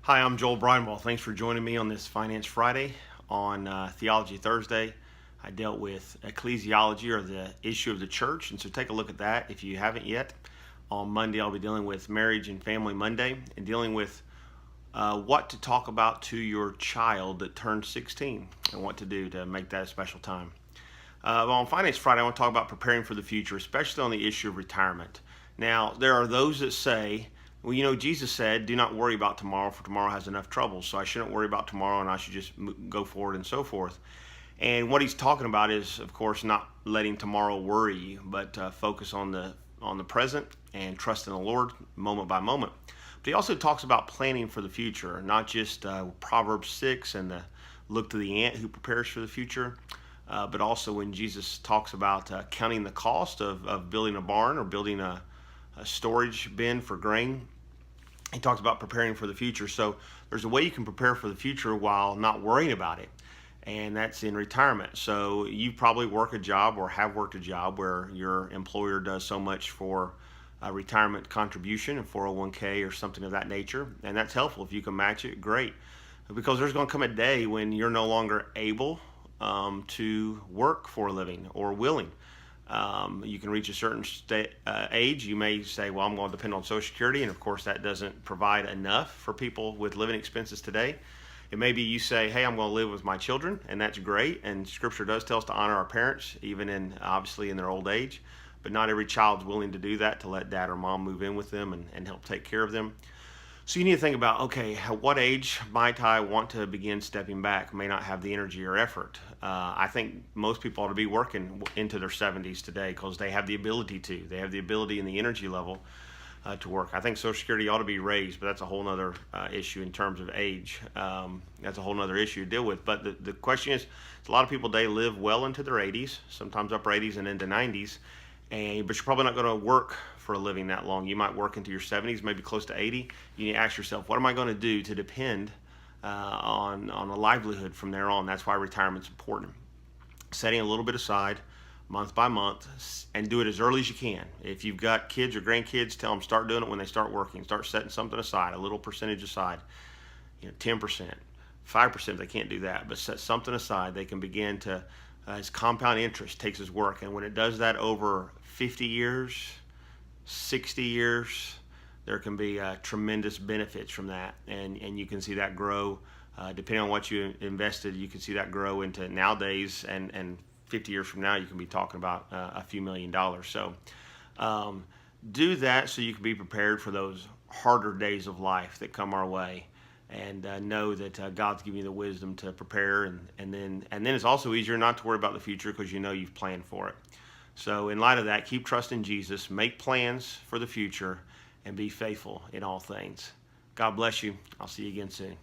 Hi, I'm Joel Bridewell. Thanks for joining me on this Finance Friday. On Theology Thursday, I dealt with ecclesiology, or the issue of the church, and so take a look at that if you haven't yet. On Monday, I'll be dealing with Marriage and Family Monday and dealing with what to talk about to your child that turned 16 and what to do to make that a special time. On Finance Friday, I want to talk about preparing for the future, especially on the issue of retirement. Now, there are those that say, well, Jesus said, do not worry about tomorrow, for tomorrow has enough troubles. So I shouldn't worry about tomorrow and I should just go forward and so forth. And what he's talking about is, of course, not letting tomorrow worry you, but focus on the present and trust in the Lord moment by moment. But he also talks about planning for the future, not just Proverbs 6 and the look to the ant who prepares for the future, but also when Jesus talks about counting the cost of building a barn or building a storage bin for grain. He talks about preparing for the future. So there's a way you can prepare for the future while not worrying about it, and that's in retirement. So you probably work a job or have worked a job where your employer does so much for a retirement contribution, a 401k or something of that nature, and that's helpful. If you can match it, great, because there's going to come a day when you're no longer able to work for a living or willing. You can reach a certain age. You may say, well, I'm going to depend on Social Security, and of course that doesn't provide enough for people with living expenses today. It may be you say, hey, I'm going to live with my children, and that's great, and Scripture does tell us to honor our parents, even obviously in their old age, but not every child's willing to do that, to let dad or mom move in with them and help take care of them. So you need to think about, okay, at what age might I want to begin stepping back? May not have the energy or effort. I think most people ought to be working into their 70s today because they have the ability to. They have the ability and the energy level to work. I think Social Security ought to be raised, but that's a whole other issue in terms of age. That's a whole other issue to deal with. But the question is, a lot of people today live well into their 80s, sometimes upper 80s and into 90s, but you're probably not going to work for a living that long. You might work into your 70s, maybe close to 80. You need to ask yourself, what am I going to do to depend on a livelihood from there on? That's why retirement's important. Setting a little bit aside month by month, and do it as early as you can. If you've got kids or grandkids, tell them start doing it when they start working. Start setting something aside, a little percentage aside, 10%, 5% if they can't do that, but set something aside. They can begin to, as compound interest takes its work, and when it does that over 50 years, 60 years, there can be tremendous benefits from that, and you can see that grow. Depending on what you invested, you can see that grow into nowadays, and 50 years from now, you can be talking about a few $1,000,000. So do that so you can be prepared for those harder days of life that come our way, and know that God's giving you the wisdom to prepare, and then it's also easier not to worry about the future because you know you've planned for it. So in light of that, keep trusting Jesus, make plans for the future, and be faithful in all things. God bless you. I'll see you again soon.